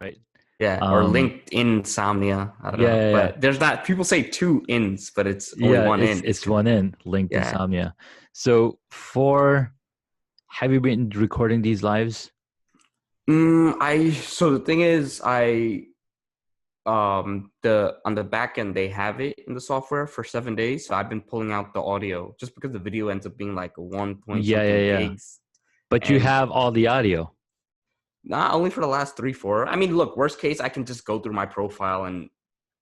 right? Yeah, or Um, linked insomnia. I don't yeah, know, yeah, yeah. but there's not. People say two ins, but it's only Yeah, one in. it's one in linked Yeah. insomnia. So for have you been recording these lives? I so the thing is, the on the back end they have it in the software for 7 days. So I've been pulling out the audio just because the video ends up being like a one point Yeah, yeah, something yeah. gigs, But you and have all the audio. not only for the last 3 4. I mean, look, worst case, I can just go through my profile and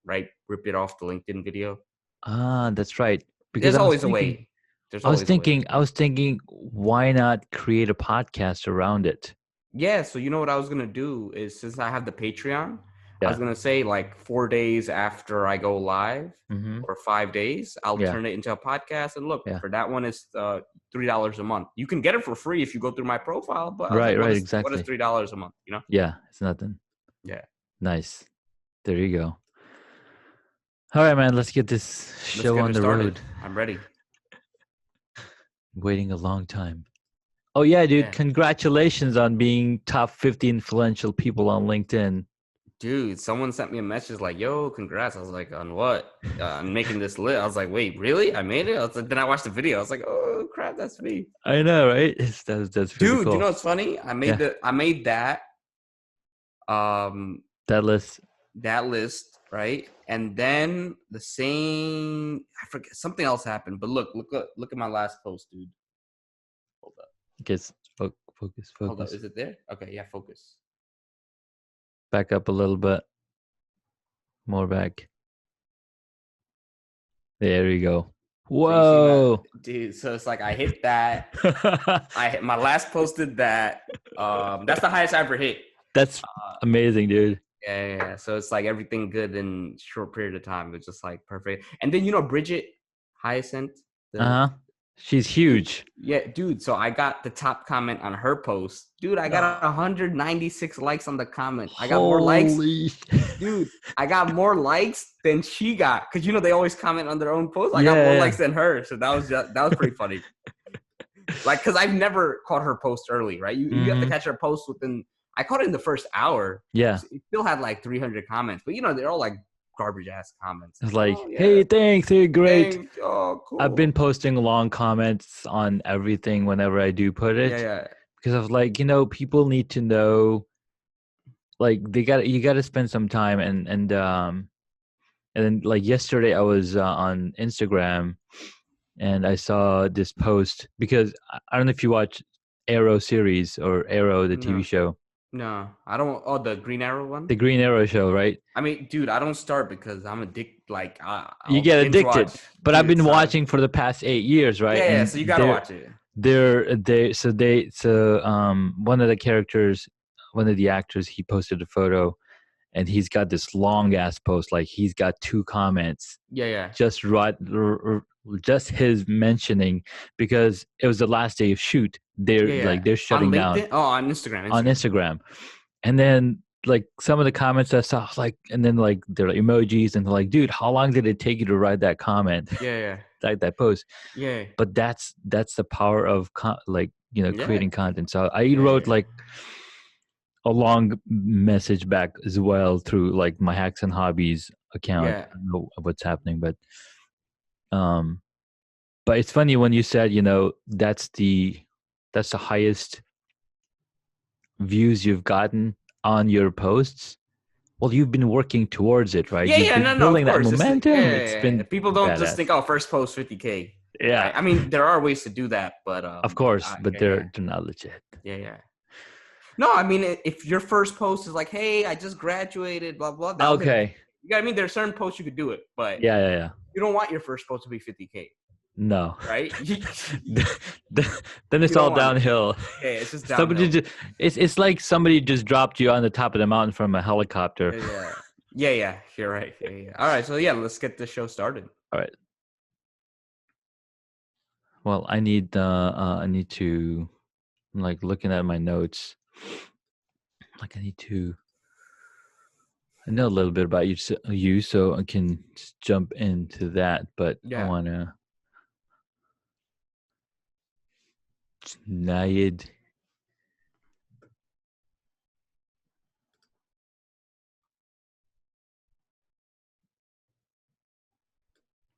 right rip it off the LinkedIn video. Ah, that's right. Because There's always a way. There's always a way. I was thinking, why not create a podcast around it? Yeah, so you know what I was gonna do is since I have the Patreon, I was Yeah. gonna say like 4 days after I go live Mm-hmm. or 5 days, I'll Yeah. turn it into a podcast. And look, Yeah. for that one is $3 a month. You can get it for free if you go through my profile, but I was Right, like, right, what is exactly. $3 a month? You know? Yeah, it's nothing. Yeah. Nice. There you go. All right, man, let's get this Let's show get on it the started. road. I'm ready. Waiting a long time. Oh yeah, dude, Yeah. congratulations on being top 50 influential people on LinkedIn. Dude, someone sent me a message like, yo, congrats. I was like, on what? I'm making this list. I was like, wait, really? I made it? I was like, then I watched the video. I was like, oh crap, that's me. I know, right? That's pretty Dude, you know cool. what's funny? Yeah, I made um that list. that list, right? And then the same I forget something else happened. But look at my last post, dude. Hold up. Gets focus, Hold up. focus. Is it there? Okay, yeah, focus. Back up a little bit. More back. There you go. So you see my Whoa. dude, so it's like I hit that. I hit my last posted that. That's the highest I ever hit. That's Uh amazing, dude. yeah. So it's like everything good in short period of time. It's just like perfect. And then Bridget Hyacinth, the Uh-huh. She's dude, huge. yeah, dude. So I got the top comment on her post. Dude, I got No. 196 likes on the comment. I got more likes. Holy. Dude, I got more likes than she got. Cause they always comment on their own posts. I got more Yeah. likes than her. So that was pretty funny. Like, cause I've never caught her post early, right? You have to Mm-hmm. catch her post within. I caught it in the first hour. Yeah. It still had like 300 comments, but they're all like garbage ass comments. It's It's like, oh like, yeah, hey, thanks, hey, great. thanks, oh I've been cool, posting long comments on everything whenever I do put yeah, it yeah, because I was like, people need to know, like, you got to spend some time and then like yesterday I was on Instagram and I saw this post because I don't know if you watch Arrow series or Arrow the TV no, show, no, I don't. Oh, the Green Arrow one. the Green Arrow show, right? I mean, dude, I don't start because I'm addicted. Like, You I'll get binge addicted. watch, But I've dude. been So watching for the past 8 years, right? yeah, yeah. And So you gotta watch it. one of the characters, one of the actors, he posted a photo and he's got this long ass post, like he's got two comments, Yeah, yeah, just right, just his mentioning because it was the last day of shoot. yeah, yeah. They're On shutting down LinkedIn. Oh, on Instagram, on Instagram. Instagram, and then like some of the comments I saw, like, and then like they're like emojis, and they're like, dude, how long did it take you to write that comment, Yeah, yeah, like that post? yeah, But that's the power of like yeah, creating content. So I yeah, wrote yeah. like a long message back as well through like my hacks and hobbies account. Yeah. I don't know what's happening, um but it's funny when you said that's the highest views you've gotten on your posts. Well, you've been working towards it, right? Yeah, You've yeah, been no, of building that course. It's momentum. It's yeah. been People don't just badass. think, oh, first post 50K, Yeah, right? I mean, there are ways to do that, but of course, but yeah, yeah, they're not legit. yeah, yeah. No, I mean, if your first post is like, hey, I just graduated, blah blah, that'll hit. Okay. You got I mean, there's certain posts you could do it, but Yeah, yeah, yeah. you don't want your first post to be 50K, No. right? Then You it's don't all want it. downhill. Yeah, it's just Somebody downhill. just it's like somebody just dropped you on the top of the mountain from a helicopter. Yeah, yeah, yeah, yeah. You're right. Yeah, yeah. All right, so yeah, let's get the show started. All right. Well, I need to, I'm like looking at my notes. Like I know a little bit about you, so I can just jump into that. But I Yeah. wanna Jonaed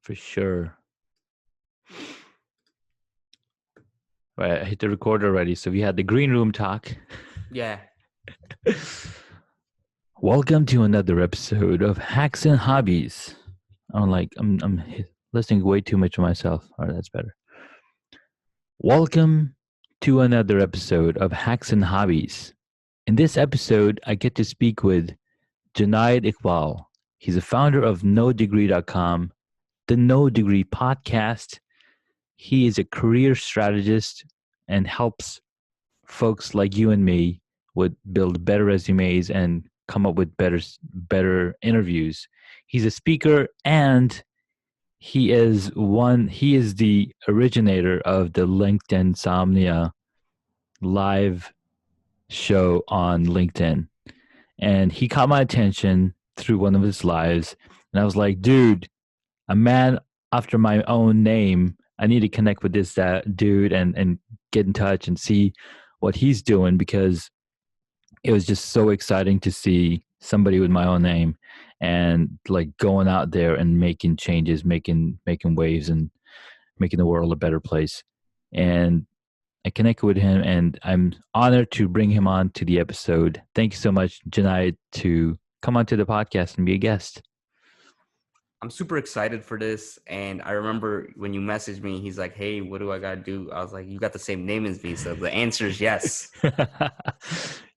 For sure. Right, I hit the record already. So we had the green room talk. Yeah. Welcome to another episode of Hacks and Hobbies. I'm listening way too much to myself. All right, that's better. Welcome to another episode of Hacks and Hobbies. In this episode, I get to speak with Jonaed Iqbal. He's a founder of NoDegree.com, the No Degree podcast. He is a career strategist and helps folks like you and me would build better resumes and come up with better interviews. He's a speaker and he is the originator of the LinkedIn Insomnia live show on LinkedIn. And he caught my attention through one of his lives. And I was like, dude, a man after my own name. I need to connect with this dude and get in touch and see what he's doing, because it was just so exciting to see somebody with my own name and like going out there and making changes, making waves and making the world a better place. And I connected with him, and I'm honored to bring him on to the episode. Thank you so much, Jonaed, to come onto the podcast and be a guest. I'm super excited for this. And I remember when you messaged me, he's like, hey, what do I got to do? I was like, you got the same name as me. So the answer is yes.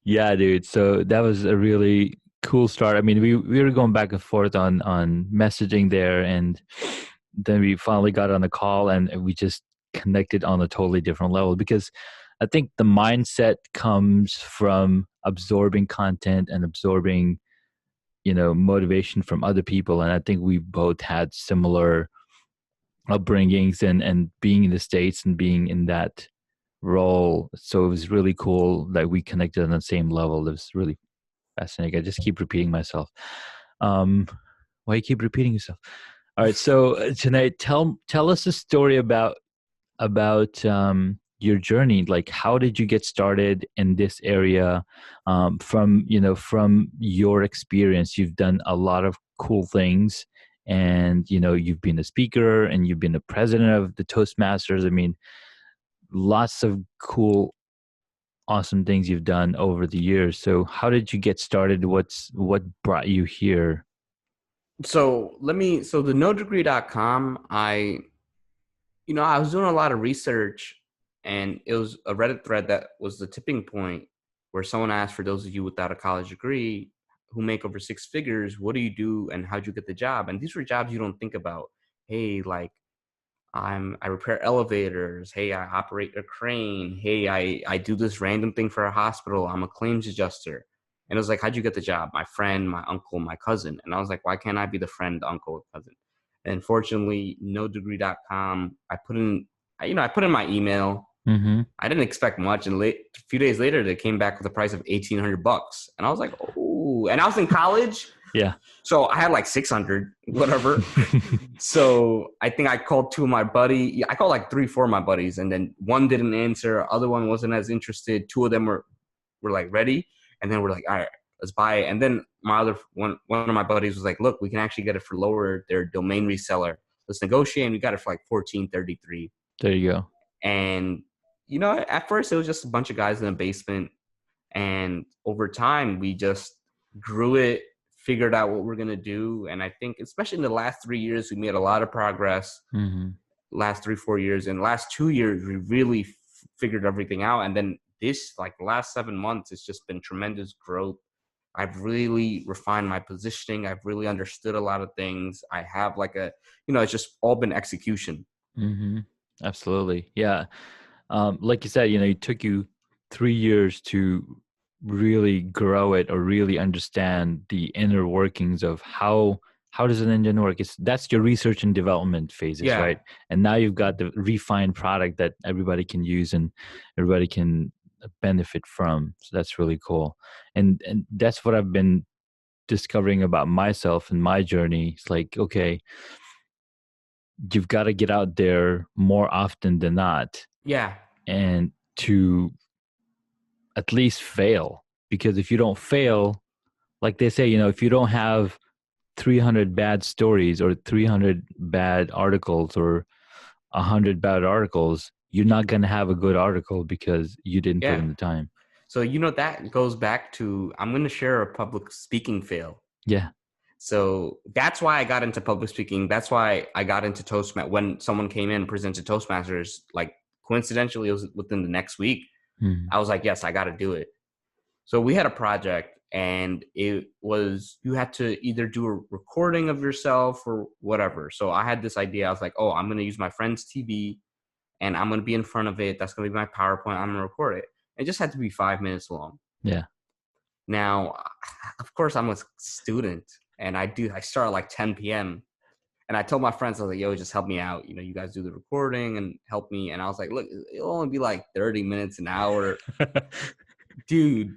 Yeah, dude. So that was a really cool start. I mean, we were going back and forth on messaging there, and then we finally got on the call and we just connected on a totally different level, because I think the mindset comes from absorbing content and absorbing, motivation from other people. And I think we both had similar upbringings and being in the States and being in that role. So it was really cool that we connected on the same level. It was really fascinating. I just keep repeating myself. Why you keep repeating yourself? All right. So tonight, tell us a story about your journey. Like, how did you get started in this area? From your experience, you've done a lot of cool things, and you've been a speaker and you've been the president of the Toastmasters. I mean, lots of cool, awesome things you've done over the years. So how did you get started? What brought you here? So the nodegree.com, I was doing a lot of research, and it was a Reddit thread that was the tipping point where someone asked, for those of you without a college degree who make over six figures, what do you do and how'd you get the job? And these were jobs you don't think about. Hey, like I repair elevators. Hey, I operate a crane. Hey, I do this random thing for a hospital. I'm a claims adjuster. And it was like, how'd you get the job? My friend, my uncle, my cousin. And I was like, why can't I be the friend, uncle, cousin? And fortunately, nodegree.com, I put in my email. Mm-hmm. I didn't expect much. And a few days later, they came back with a price of $1,800. And I was like, oh, and I was in college. Yeah. So I had like 600, whatever. So I think I called two of my buddies. Yeah, I called like 3, 4 of my buddies, and then one didn't answer. Other one wasn't as interested. Two of them were like ready, and then we're like, all right, let's buy it. And then my other one of my buddies was like, look, we can actually get it for lower. They're a domain reseller. Let's negotiate. And we got it for like 1433. There you go. And at first it was just a bunch of guys in the basement, and over time we just grew it, figured out what we're going to do. And I think especially in the last 3 years, we made a lot of progress. Mm-hmm. Last 3, 4 years, and last 2 years, we really figured everything out. And then this, like the last 7 months, it's just been tremendous growth. I've really refined my positioning. I've really understood a lot of things. I have it's just all been execution. Mm-hmm. Absolutely. Yeah. Like you said, it took you 3 years to really grow it or really understand the inner workings of how does an engine work. That's your research and development phases, Yeah. right? And now you've got the refined product that everybody can use and everybody can benefit from. So that's really cool. And that's what I've been discovering about myself and my journey. It's like, okay, you've got to get out there more often than not. Yeah. And to at least fail, because if you don't fail, like they say, if you don't have 300 bad stories or 300 bad articles or 100 bad articles, you're not going to have a good article because you didn't put Yeah. in the time. So, that goes back to, I'm going to share a public speaking fail. Yeah. So that's why I got into public speaking. That's why I got into Toastmasters. When someone came in and presented Toastmasters, like coincidentally, it was within the next week. Mhm. I was like, yes, I got to do it. So we had a project, and it was, you had to either do a recording of yourself or whatever. So I had this idea. I was like, oh, I'm going to use my friend's TV, and I'm going to be in front of it. That's going to be my PowerPoint. I'm going to record it. It just had to be 5 minutes long. Yeah. Now, of course, I'm a student, and I start at like 10 p.m. And I told my friends, I was like, yo, just help me out. You guys do the recording and help me. And I was like, look, it'll only be like 30 minutes, an hour. Dude,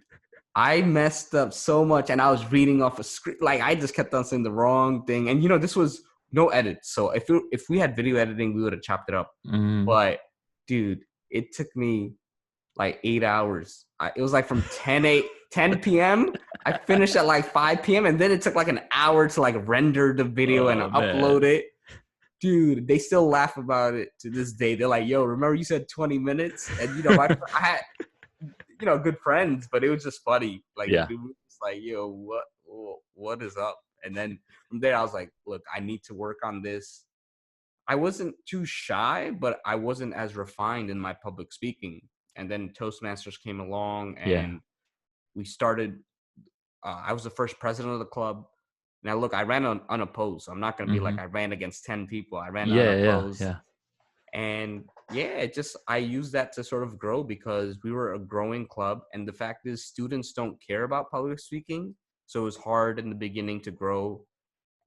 I messed up so much, and I was reading off a script. Like, I just kept on saying the wrong thing. And, this was no edits. So if we had video editing, we would have chopped it up. But, dude, it took me like 8 hours. It was like from 10 p.m. I finished at like 5 p.m. and then it took like an hour to like render the video and upload it. Dude, they still laugh about it to this day. They're like, yo, remember you said 20 minutes? And, I had, good friends, but it was just funny. Like, Yeah. Dude was just like, yo, what is up? And then from there, I was like, look, I need to work on this. I wasn't too shy, but I wasn't as refined in my public speaking. And then Toastmasters came along, and we started. I was the first president of the club. Now, look, I ran unopposed. So I'm not going to be like I ran against 10 people. I ran unopposed. Yeah. And I used that to sort of grow because we were a growing club. And the fact is, students don't care about public speaking. So it was hard in the beginning to grow.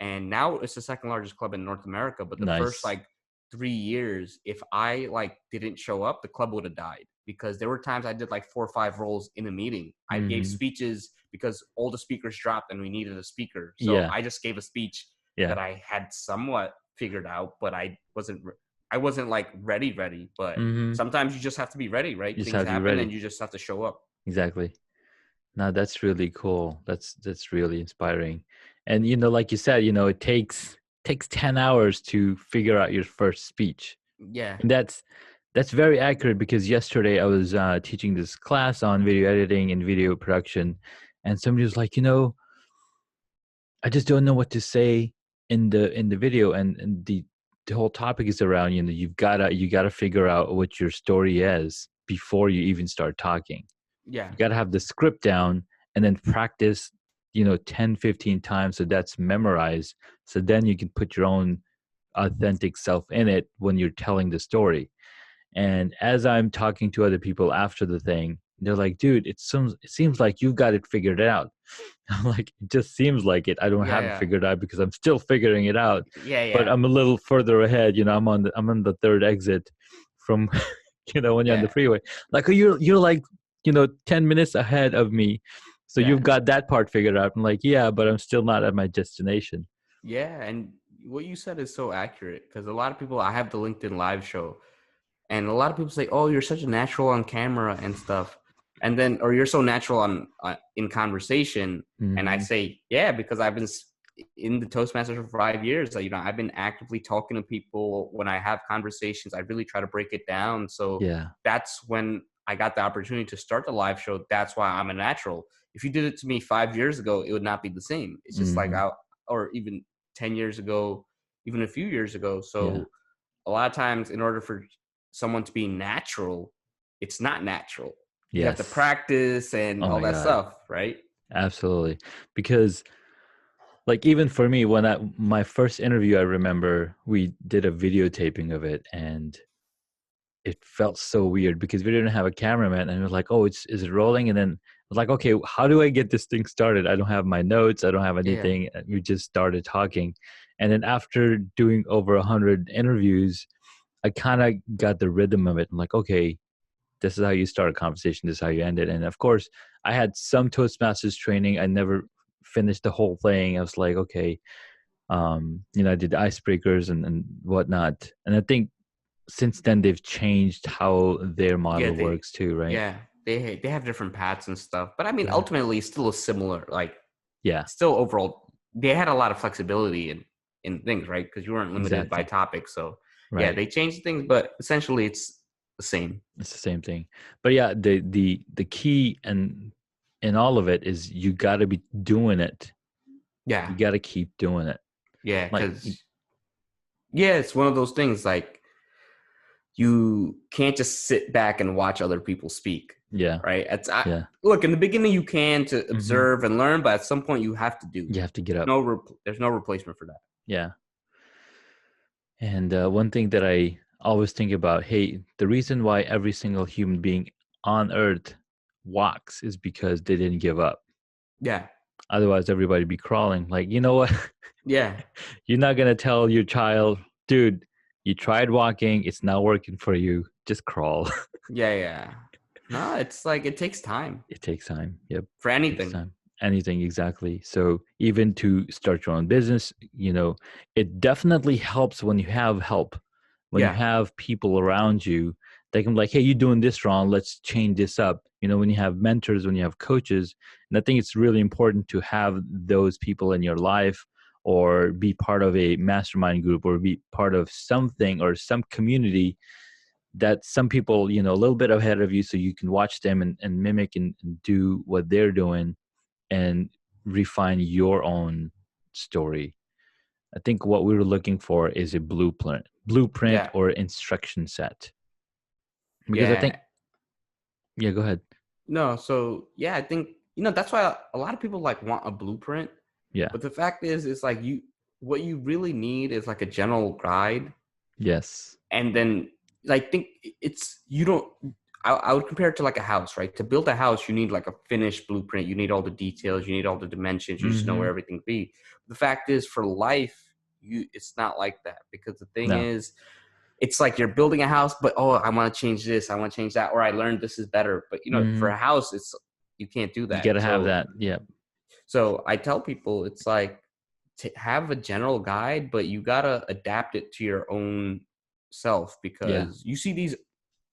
And now it's the second largest club in North America. But the first like 3 years, if I like didn't show up, the club would have died, because there were times I did like 4 or 5 roles in a meeting. I gave speeches because all the speakers dropped and we needed a speaker. So I just gave a speech that I had somewhat figured out, but I wasn't like ready. But sometimes you just have to be ready, right? Things happen and you just have to show up. Exactly. Now that's really cool. That's really inspiring. And like you said, it takes 10 hours to figure out your first speech. Yeah. And that's very accurate, because yesterday I was teaching this class on video editing and video production, and somebody was like, I just don't know what to say in the video, and the whole topic is around, you gotta figure out what your story is before you even start talking. Yeah. You gotta have the script down and then practice 10, 15 times, so that's memorized, so then you can put your own authentic self in it when you're telling the story. And as I'm talking to other people after the thing, they're like, dude, it seems like you've got it figured out. I'm like, it just seems like it. I don't have it figured out because I'm still figuring it out. But I'm a little further ahead. I'm on the third exit from when you're on the freeway. Like, you're like 10 minutes ahead of me. So you've got that part figured out. I'm like, yeah, but I'm still not at my destination. Yeah, and what you said is so accurate, because a lot of people, I have the LinkedIn live show, and a lot of people say, oh, you're such a natural on camera and stuff. And then, or you're so natural on in conversation. And I say, yeah, because I've been in the Toastmasters for 5 years. I've been actively talking to people when I have conversations. I really try to break it down. So that's when I got the opportunity to start the live show. That's why I'm a natural. If you did it to me 5 years ago, it would not be the same. It's just like or even 10 years ago, even a few years ago. So a lot of times, in order for someone to be natural, it's not natural. You have to practice and all that stuff, right? Absolutely. Because like, even for me, when my first interview, I remember we did a videotaping of it, and it felt so weird because we didn't have a cameraman, and it was like, oh, is it rolling? And then I was like, okay, how do I get this thing started? I don't have my notes. I don't have anything. We just started talking. And then after doing over 100 interviews, I kind of got the rhythm of it. I'm like, okay, this is how you start a conversation. This is how you end it. And of course, I had some Toastmasters training. I never finished the whole thing. I was like, okay, I did icebreakers and whatnot. And I think since then they've changed how their model works too, right? Yeah, they have different paths and stuff. But I mean, ultimately, it's still a similar, like, yeah, still overall they had a lot of flexibility in things, right? Because you weren't limited by Exactly. topics. So yeah, Right. they changed things, but essentially it's the same. It's the same thing. But yeah, the key and in all of it is you got to be doing it. Yeah, You got to keep doing it. yeah, Like because yeah, it's one of those things like you can't just sit back and watch other people speak, yeah, right? yeah. Look, in the beginning you can to Hmm. observe and learn, but at some point you have to do. You have to get up. There's no replacement for that. Yeah. And one thing that I always think about, hey, the reason why every single human being on Earth walks is because they didn't give up. Yeah, Otherwise, everybody be crawling. Like, you know what? yeah, You're not gonna tell your child, dude, you tried walking, it's not working for you. Just crawl. yeah, yeah. No, it's like it takes time It takes time. Yep. for It takes anything. time. Anything exactly. So even to start your own business, it definitely helps when you have help, when you Yeah, have people around you that can be like, hey, you're doing this wrong. Let's change this up. When you have mentors, when you have coaches, and I think it's really important to have those people in your life or be part of a mastermind group or be part of something or some community that some people a little bit ahead of you, so you can watch them and mimic and do what they're doing and refine your own story. I think what we were looking for is a blueprint yeah, or instruction set, because I think, yeah. yeah, go ahead. No, so yeah, I think that's why a lot of people like want a blueprint. Yeah. But the fact is, it's like what you really need is like a general guide, Yes. and then like think it's you don't. I would compare it to like a house, right? To build a house, you need like a finished blueprint. You need all the details. You need all the dimensions. You just know Mm-hmm. where everything be. The fact is, for life, it's not like that because the thing No. is, it's like you're building a house, but I want to change this, I want to change that, or I learned this is better. But for Mm-hmm. a house, it's you can't do You got that. to have So that. Yeah. I tell people it's like to have a general guide, but you gotta adapt it to your own self Yeah. because you see these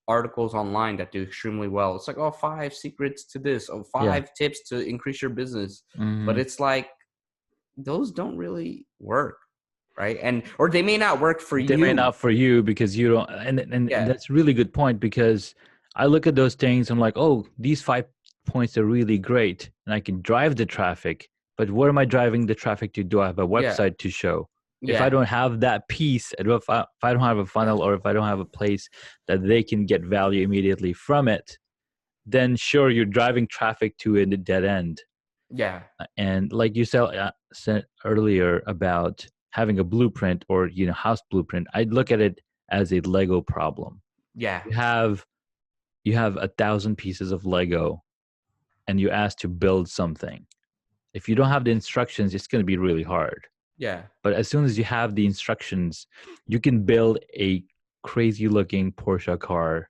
articles online that do extremely well. It's like, 5 secrets to this, Yeah. 5 tips to increase your business. But Mm-hmm. it's like those don't really work, right? And or they may not work for They may you. not for you because you don't, and Yeah, that's a really good point, because I look at those things, I'm like, oh, these 5 points are really great and I can drive the traffic, but where am I driving the traffic to? Do I have a yeah, website to show? If I yeah, don't have that piece, and if I don't have a yeah, funnel, or if I don't have a place that they can get value immediately from it, then sure, you're driving traffic to a dead end. yeah, And like you said earlier about having a blueprint or house blueprint, I'd look at it as a Lego problem. yeah, You have 1,000 pieces of Lego and you ask to build something. If you don't have the instructions, it's going to be really hard. yeah, But as soon as you have the instructions, you can build a crazy looking Porsche car,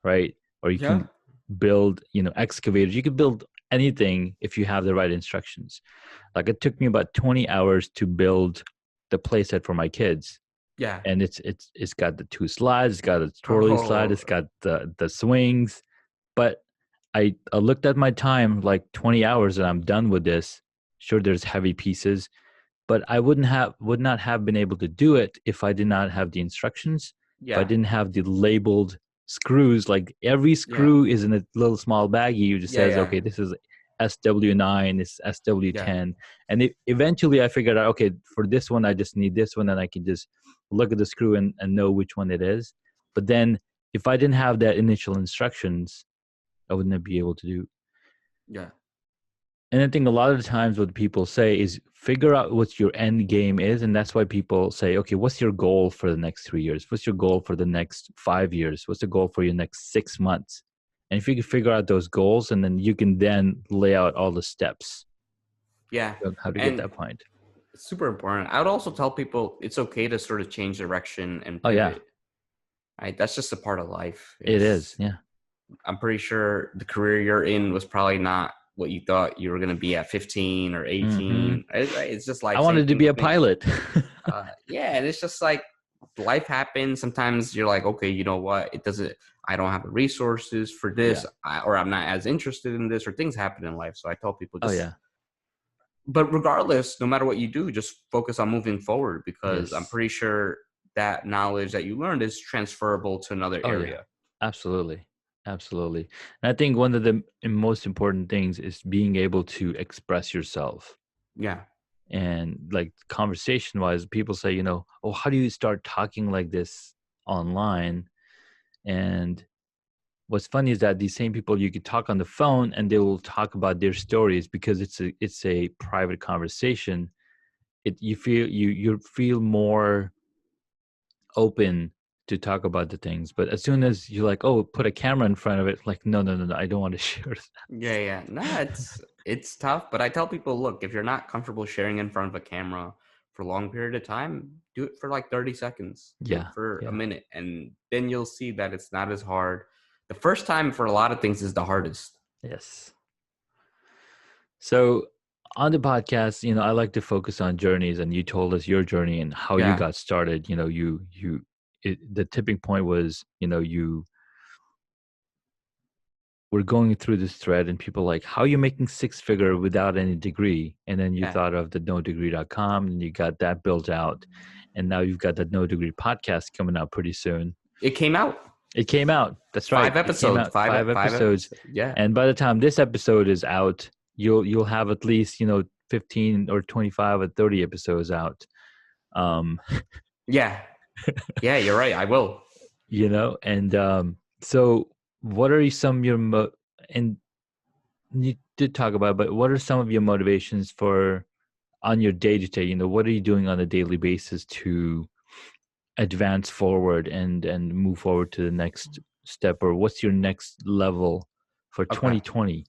right? Or you yeah, can build excavators. You can build anything if you have the right instructions. Like, it took me about 20 hours to build the playset for my kids, yeah. and it's got the 2 slides, it's got a twirly slide, Oh, it's got the swings. But I looked at my time, like 20 hours, and I'm done with this. Sure, there's heavy pieces, but I would not have been able to do it if I did not have the instructions, if I yeah, didn't have the labeled screws. Like, every yeah, screw is in a little small baggie. It just yeah, says, yeah, okay, this is SW9, this is yeah, SW10. And eventually I figured out, okay, for this one, I just need this one, and I can just look at the screw and know which one it is. But then if I didn't have that initial instructions, I wouldn't be able to do. yeah, And I think a lot of the times what people say is figure out what your end game is. And that's why people say, okay, what's your goal for the next 3 years? What's your goal for the next 5 years? What's the goal for your next 6 months? And if you can figure out those goals, and then you can then lay out all the steps yeah. of how to get And that point. it's super important. I would also tell people it's okay to sort of change direction and Oh, yeah, pivot. Right? That's just a part of life. it is. It's Yeah. I'm pretty sure the career you're in was probably not what you thought you were going to be at 15 or Hmm. 18. It's just I life. Same wanted to thing be a with me. pilot. Yeah, and it's just like life happens. Sometimes you're like, okay, you know what? It doesn't. I don't have the resources for Yeah. this, or I'm not as interested in this, or things happen in life. So I tell people Oh, just yeah. but regardless, no matter what you do, just focus on moving forward, because I'm Yes. pretty sure that knowledge that you learned is transferable to another Oh yeah. area. Absolutely. Absolutely. And I think one of the most important things is being able to express yourself. Yeah. And like conversation wise, people say, oh, how do you start talking like this online? And what's funny is that these same people, you could talk on the phone and they will talk about their stories because it's a private conversation. You feel more open to talk about the things. But as soon as you like, oh, put a camera in front of it, like, no, I don't want to share that. Yeah. Nah, it's tough, but I tell people, look, if you're not comfortable sharing in front of a camera for a long period of time, do it for like 30 seconds. Do it Yeah, for a yeah, minute, and then you'll see that it's not as hard. The first time for a lot of things is the hardest. yes. So on the podcast, I like to focus on journeys, and you told us your journey and how you Yeah. got started. The tipping point was, you were going through this thread and people like, how are you making six figure without any degree? And then you Yeah. thought of the nodegree.com and you got that built out. And now you've got the No Degree podcast coming out pretty soon. It came out. It came out. That's right. Five It came episodes. out five Five episodes. episodes. Yeah. And by the time this episode is out, you'll have at least, 15 or 25 or 30 episodes out. Um, Yeah. Yeah, you're right. I will. and so what are some of your and you did talk about, but what are some of your motivations for on your day to day? What are you doing on a daily basis to advance forward and move forward to the next step, or what's your next level for Okay. 2020?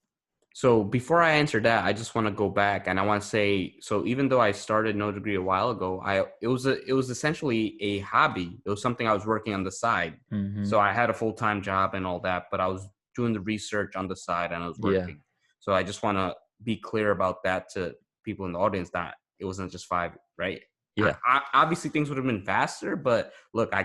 So before I answer that, I just want to go back and I want to say, so even though I started No Degree a while ago, it was essentially a hobby. It was something I was working on the side. Mm-hmm. So I had a full-time job and all that, but I was doing the research on the side and I was Yeah. working. So I just want to be clear about that to people in the audience, that it wasn't just five, right? Yeah. Obviously things would have been faster, but look, I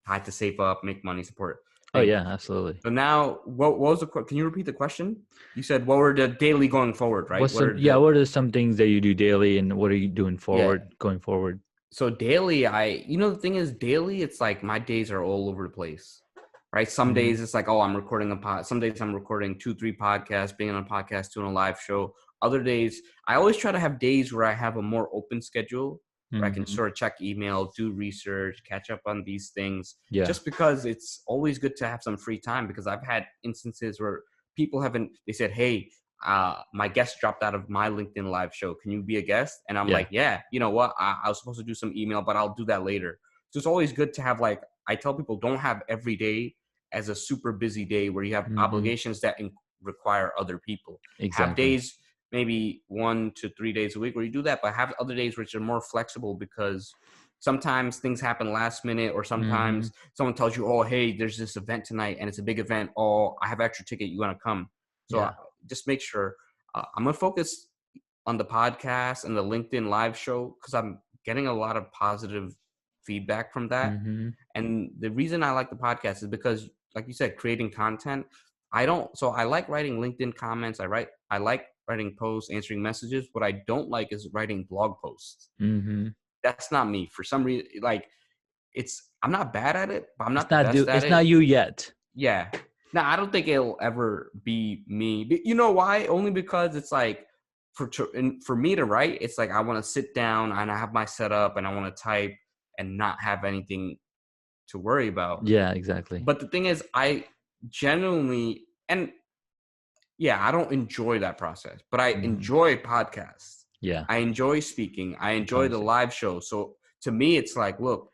had to save up, make money, support Oh thing. yeah, absolutely. So now, what was can you repeat the question? You said what were the daily going forward, right? What are some things that you do daily, and what are you doing Yeah. going forward? So daily, the thing is, daily, it's like my days are all over the place, right? Some Mm-hmm. days it's like, oh, I'm recording a pod. Some days I'm recording 2, 3 podcasts, being on a podcast, doing a live show. Other days, I always try to have days where I have a more open schedule, where I can Mm-hmm. sort of check email, do research, catch up on these things. Yeah. Just because it's always good to have some free time, because I've had instances where they said, hey, my guest dropped out of my LinkedIn live show. Can you be a guest? And I'm Yeah. like, yeah, you know what? I was supposed to do some email, but I'll do that later. So it's always good to have, like, I tell people, don't have every day as a super busy day where you have Mm-hmm. obligations that require other people. Have Exactly. days, maybe 1 to 3 days a week where you do that, but have other days which are more flexible, because sometimes things happen last minute, or sometimes someone tells you, oh, hey, there's this event tonight and it's a big event. Oh, I have extra ticket. You want to come? So Yeah. just make sure I'm going to focus on the podcast and the LinkedIn live show, because I'm getting a lot of positive feedback from that. Mm-hmm. And the reason I like the podcast is because, like you said, creating content. So I like writing LinkedIn comments. I like writing posts, answering messages. What I don't like is writing blog posts. Mm-hmm. That's not me. For some reason, like, I'm not bad at it, but I'm not the best at It's it. not you yet. Yeah. Now, I don't think it'll ever be me. But you know why? Only because it's like, for me to write, it's like I want to sit down and I have my setup and I want to type and not have anything to worry about. Yeah, exactly. But the thing is, I genuinely, and yeah, I don't enjoy that process, but I enjoy podcasts. Yeah. I enjoy speaking. I enjoy the live show. So to me, it's like, look,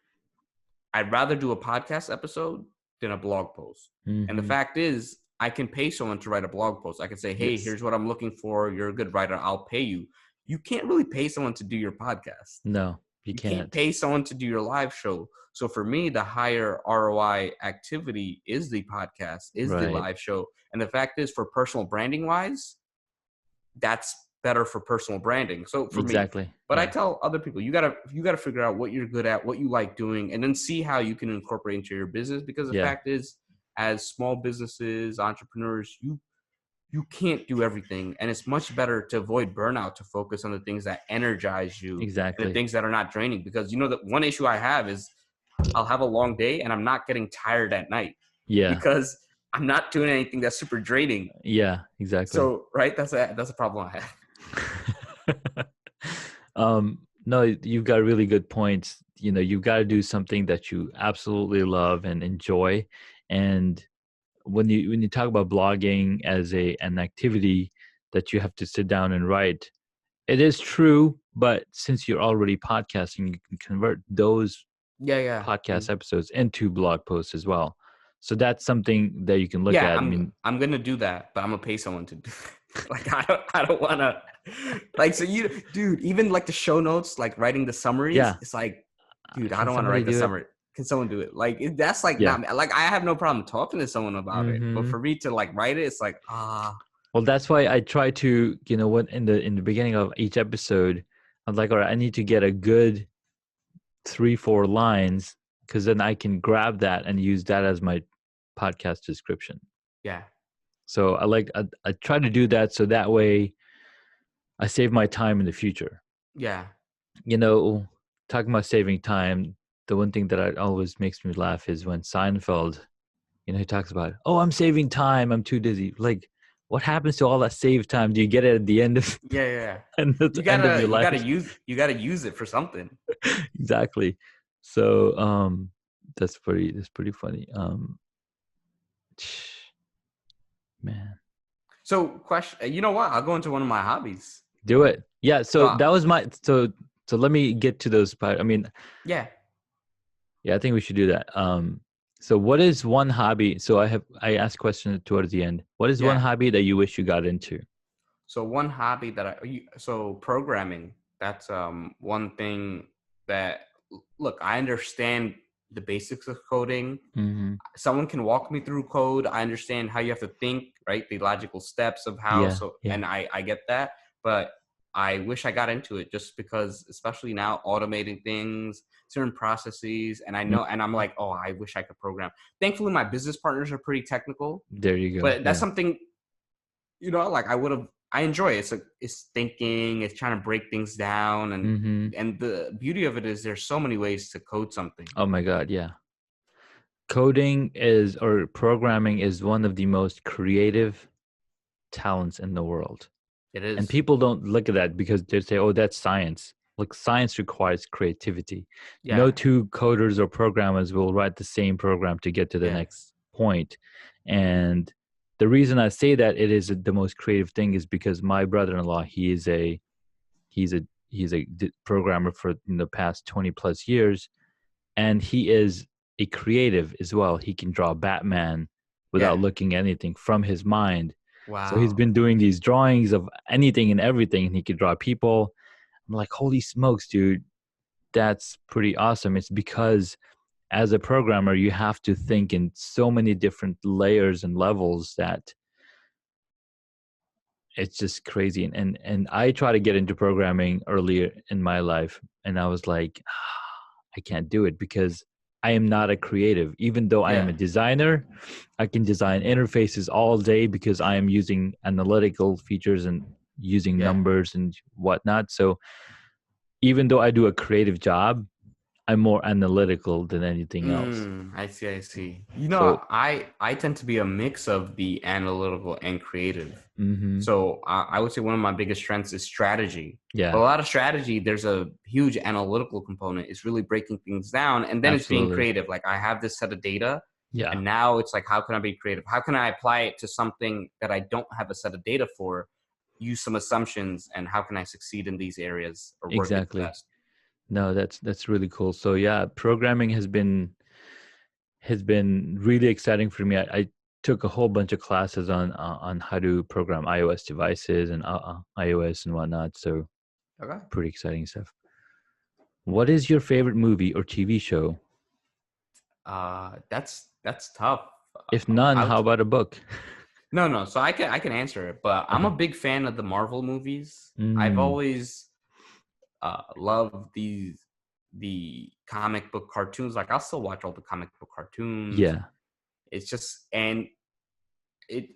I'd rather do a podcast episode than a blog post. Mm-hmm. And the fact is, I can pay someone to write a blog post. I can say, hey, here's what I'm looking for. You're a good writer. I'll pay you. You can't really pay someone to do your podcast. No, you can't can't. pay someone to do your live show. So for me, the higher ROI activity is the podcast, is the live show. And the fact is, for personal branding wise, that's better for personal branding. So for me, but I tell other people, you gotta figure out what you're good at, what you like doing, and then see how you can incorporate into your business. Because the fact is, as small businesses, entrepreneurs, you you can't do everything, and it's much better to avoid burnout, to focus on the things that energize you and the Exactly. things that are not draining. Because the one issue I have is I'll have a long day and I'm not getting tired at night Yeah. because I'm not doing anything that's super draining. Yeah, exactly. So right, that's a problem I have. No, you've got really good points. You've got to do something that you absolutely love and enjoy. And when you talk about blogging as an activity that you have to sit down and write, it is true. But since you're already podcasting, you can convert those Yeah. podcast episodes into blog posts as well. So that's something that you can look Yeah, at. I I'm mean, I'm gonna do that, but I'm gonna pay someone to do it. Like I don't wanna like so dude, even like the show notes, like writing the summaries, yeah, it's like, dude, I can don't want to somebody write the do it? summary. Can someone do it? Like that's like Yeah. not like I have no problem talking to someone about it, but Hmm. for me to like write it, it's like Well, that's why I try to, what in the beginning of each episode, I'm like, all right, I need to get a good 3-4 lines, because then I can grab that and use that as my podcast description. yeah, So I try to do that so that way I save my time in the future. yeah. Talking about saving time, the one thing that always makes me laugh is when Seinfeld, he talks about, oh, I'm saving time, I'm too dizzy. Like, what happens to all that saved time? Do you get it at the end of Yeah. end of your You life? gotta use it for something. Exactly. So that's pretty funny. Man, So question, you know what? I'll go into one of my hobbies. do it. Yeah. So So that was my so let me get to those part. I mean, yeah, yeah, I think we should do that. So what is one hobby? So I asked questions towards the end. What is one yeah. hobby that you wish you got into? So one hobby so programming, that's one thing that, look, I understand the basics of coding. Mm-hmm. Someone can walk me through code. I understand how you have to think, right? The logical steps of how, Yeah. so, Yeah. and I get that, but I wish I got into it just because, especially now, automating things, certain processes, and I know, and I'm Mhm. like, oh, I wish I could program. Thankfully, my business partners are pretty technical, There you go. but that's Yeah. something, like I enjoy it. It's thinking, it's trying to break things down, Mm-hmm. and the beauty of it is there's so many ways to code something. Oh my God. Yeah. Coding is or programming is one of the most creative talents in the world. It And is. people don't look at that because they say, oh, that's science. Like, science requires creativity. No Yeah. two coders or programmers will write the same program to get to the Yeah. next point. And the reason I say that it is the most creative thing is because my brother-in-law, he's a programmer for the past 20 plus years, and he is a creative as well. He can draw Batman without Yeah. looking at anything from his mind. So he's Wow. been doing these drawings of anything and everything, and he could draw people. I'm like, holy smokes, dude, that's pretty awesome. It's because as a programmer, you have to think in so many different layers and levels that it's just crazy. And I try to get into programming earlier in my life, and I was like, I can't do it because I am not a creative. Even though I am a Yeah. designer, I can design interfaces all day because I am using analytical features and using Yeah. numbers and whatnot. So even though I do a creative job, I'm more analytical than anything else. I see. I see. So, I tend to be a mix of the analytical and creative. hmm, So I would say one of my biggest strengths is strategy. But a yeah, lot of strategy, there's a huge analytical component. It's really breaking things down, and then it's being absolutely. creative. Like I have this set of data, Yeah, and now it's like, how can I be creative? How can I apply it to something that I don't have a set of data for? Use some assumptions, and how can I succeed in these areas or work it the exactly. best? No, that's really cool. So yeah, programming has been really exciting for me. I took a whole bunch of classes on how to program iOS devices and iOS and whatnot. So Okay. pretty exciting stuff. What is your favorite movie or TV show? That's tough. If none, I would how about a book? No. So I can answer it, but I'm a Okay. big fan of the Marvel movies. I've Mm, always loved the comic book cartoons. Like I'll still watch all the comic book cartoons. yeah. It's just, and it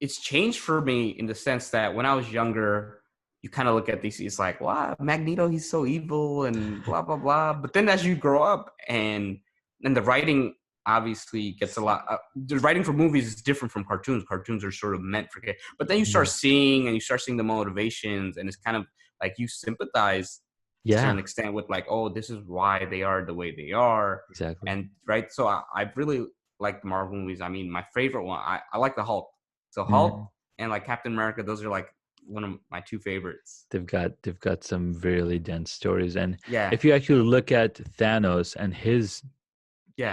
it's changed for me in the sense that when I was younger, you kind of look at DC, it's like, wow, Magneto, he's so evil and blah blah blah. But then as you grow up and the writing obviously gets a lot. The writing for movies is different from cartoons. Cartoons are sort of meant for kids. But then you start seeing the motivations, and it's kind of like you sympathize to a certain extent with like, oh, this is why they are the way they are. Exactly. And right, so I really like the Marvel movies. I mean, my favorite one, I like the Hulk. So Hulk and like Captain America, those are like one of my two favorites. They've got some really dense stories, and Yeah, if you actually look at Thanos and his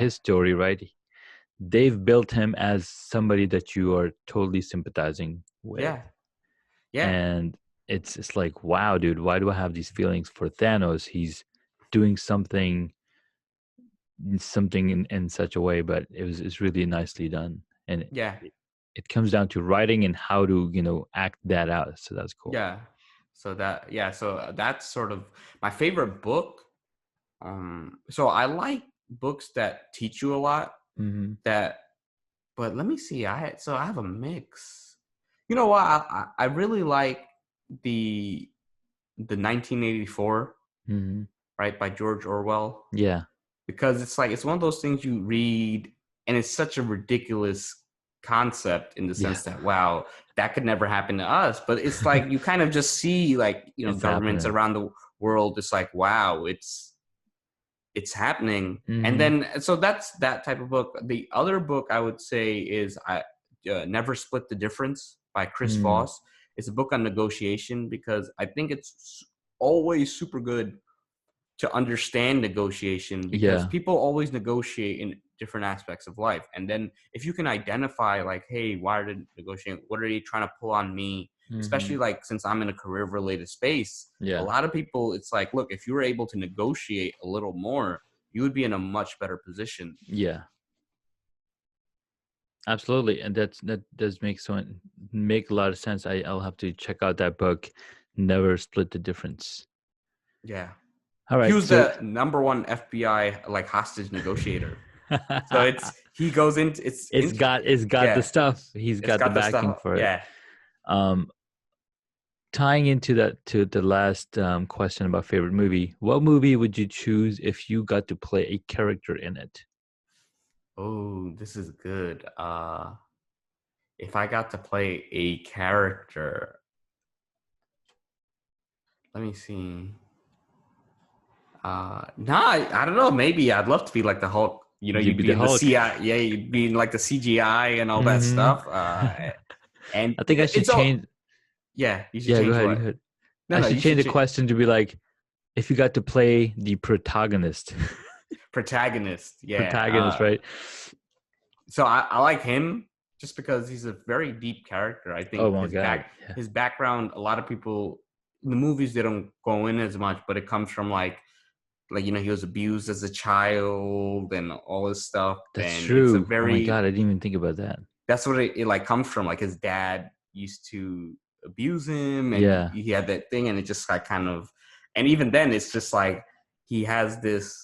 story, right? They've built him as somebody that you are totally sympathizing with. Yeah. And it's like, wow, dude, why do I have these feelings for Thanos? He's doing something in such a way, but it's really nicely done. And it comes down to writing and how to, act that out. So that's cool. Yeah. So that's sort of my favorite book. So I like books that teach you a lot. But let me see. I have a mix. You know what? I really like the 1984, right, by George Orwell. Yeah. Because it's one of those things you read, and it's such a ridiculous concept in the sense that, wow, that could never happen to us. But it's like you kind of just see like, governments around the world. It's like, wow, it's happening. And then, so that's that type of book. The other book I would say is Never Split the Difference by Chris Voss. It's a book on negotiation, because I think it's always super good to understand negotiation, because people always negotiate in different aspects of life. And then if you can identify like, hey, why are they negotiating? What are they trying to pull on me? Especially like, since I'm in a career related space, a lot of people, it's like, look, if you were able to negotiate a little more, you would be in a much better position. Yeah, absolutely. And that does make a lot of sense. I'll have to check out that book, Never Split the Difference. Yeah. All right. He was the number one FBI like hostage negotiator. So he goes into it's got the stuff. He's got the backing for it. Yeah. Tying into that, to the last question about favorite movie, what movie would you choose if you got to play a character in it? Oh, this is good. If I got to play a character, let me see. I don't know. Maybe I'd love to be like the Hulk. You'd be in the CI. Yeah, you'd be in like the CGI and all that stuff. And I think I should change. Yeah, you should change go ahead. what? I should change the question to be like, if you got to play the protagonist. Protagonist, yeah. Protagonist, right? So I like him just because he's a very deep character. I think his background, a lot of people in the movies, they don't go in as much, but it comes from like he was abused as a child and all this stuff. That's true. It's oh my God, I didn't even think about that. That's what it like comes from. Like his dad used to abuse him, and he had that thing, and it just like kind of, and even then it's just like he has this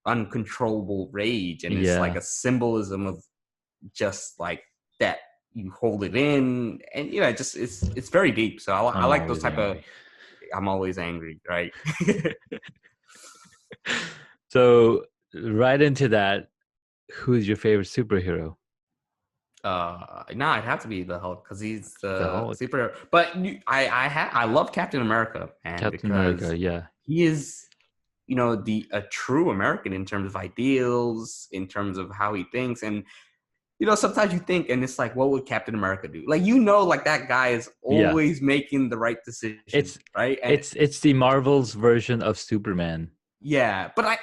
uncontrollable rage, and it's like a symbolism of just like that you hold it in, and just it's very deep. So I like those type of. I'm always angry, right? So right into that, who's your favorite superhero? It'd have to be the Hulk, because he's the superhero. But I love Captain America, man. Captain America, yeah. He is, a true American in terms of ideals, in terms of how he thinks, and sometimes you think, and it's like, what would Captain America do? Like, like that guy is always making the right decision. Right. And it's the Marvel's version of Superman. Yeah, but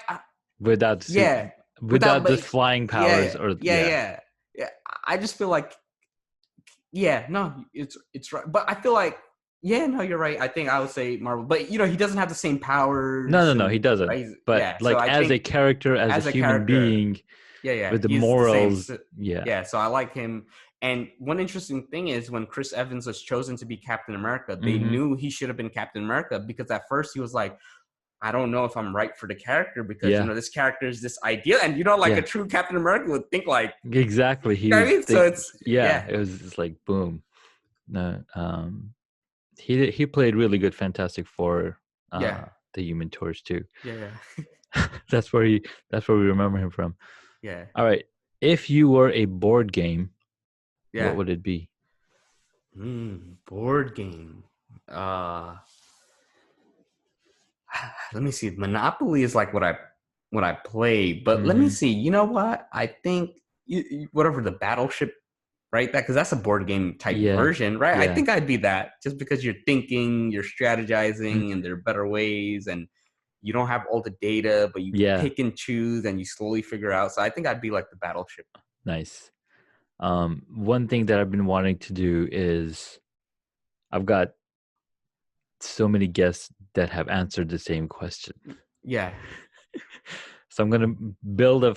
without the flying powers Yeah. I just feel like, it's right. But I feel like, you're right. I think I would say Marvel, but he doesn't have the same powers. No, he doesn't. Right? But as a character, as a human being, with the morals, So I like him. And one interesting thing is, when Chris Evans was chosen to be Captain America, they knew he should have been Captain America, because at first he was like, I don't know if I'm right for the character, because this character is this ideal, and a true Captain America would think like exactly. So it's it was just like boom. No, he played really good Fantastic Four, Yeah. the Human Torch too. Yeah. That's where we remember him from. Yeah. All right, if you were a board game, what Yeah. would it be? Board game. Let me see. Monopoly is like what I play, but let me Mm-hmm. see. You know what? I think whatever the Battleship, right? That because that's a board game type Yeah, version, right? I yeah, think I'd be that just because you're thinking, you're strategizing, mhm, and there are better ways, and you don't have all the data, but you yeah. pick and choose, and you slowly figure out. So I think I'd be like the Battleship. Nice. One thing that I've been wanting to do is I've got so many guests that have answered the same question. Yeah, So I'm gonna build a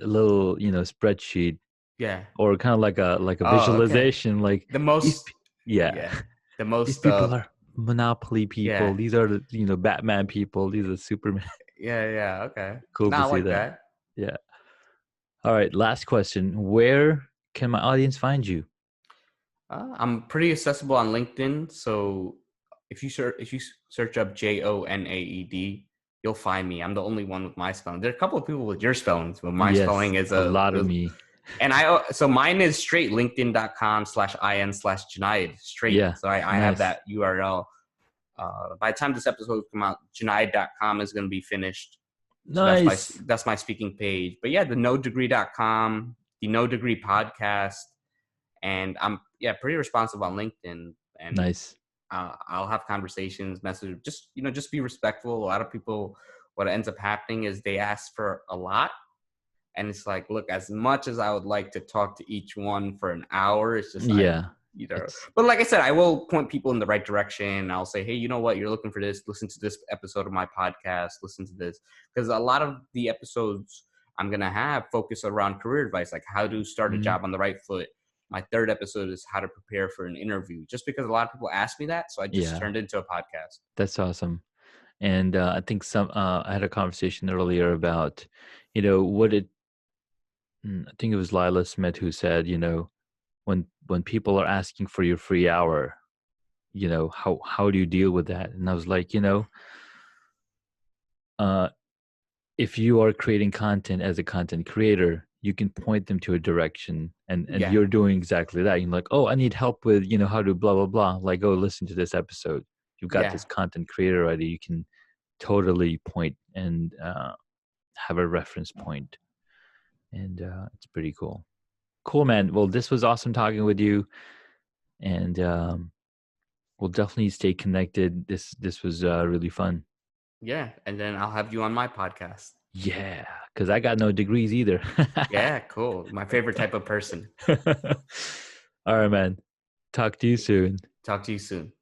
little, spreadsheet yeah. or kind of like a Oh, okay. visualization. Like The these, most, yeah, yeah, the these most. people are Monopoly people. Yeah, These are the Batman people. These are Superman. yeah. Okay. Cool No, to I see like that. that. Yeah. All right. Last question. Where can my audience find you? I'm pretty accessible on LinkedIn, so if you search up Jonaed, you'll find me. I'm the only one with my spelling. There are a couple of people with your spellings, but my Yes, spelling is a lot of me. and so mine is straight linkedin.com/in/Jonaed straight. Yeah. So I have Nice. that URL. By the time this episode come out, Jonaed.com is going to be finished. So Nice. that's my speaking page. But yeah, the nodegree.com, the No Degree podcast, and I'm pretty responsive on LinkedIn, and Nice. I'll have conversations, message, just be respectful. A lot of people, what ends up happening is they ask for a lot, and it's like, look, as much as I would like to talk to each one for an hour, it's just Yeah. It's but like I said, I will point people in the right direction. I'll say, hey, you know what, you're looking for this, listen to this episode of my podcast, listen to this, because a lot of the episodes I'm gonna have focus around career advice, like how to start a mhm. job on the right foot. My third episode is how to prepare for an interview, just because a lot of people ask me that, so I just Yeah. turned it into a podcast. That's awesome. And I think I had a conversation earlier about, what I think it was Lila Smith who said, when people are asking for your free hour, how do you deal with that? And I was like, uh, if you are creating content as a content creator, you can point them to a direction, and Yeah, you're doing exactly that. You're like, oh, I need help with, how to blah blah blah. Like, oh, listen to this episode. You've got yeah, this content creator already. You can totally point and have a reference point, and it's pretty cool. Cool, man. Well, this was awesome talking with you, and we'll definitely stay connected. This was really fun. yeah. And then I'll have you on my podcast. Yeah, because I got no degrees either. Yeah, cool. My favorite type of person. All right, man. Talk to you soon. Talk to you soon.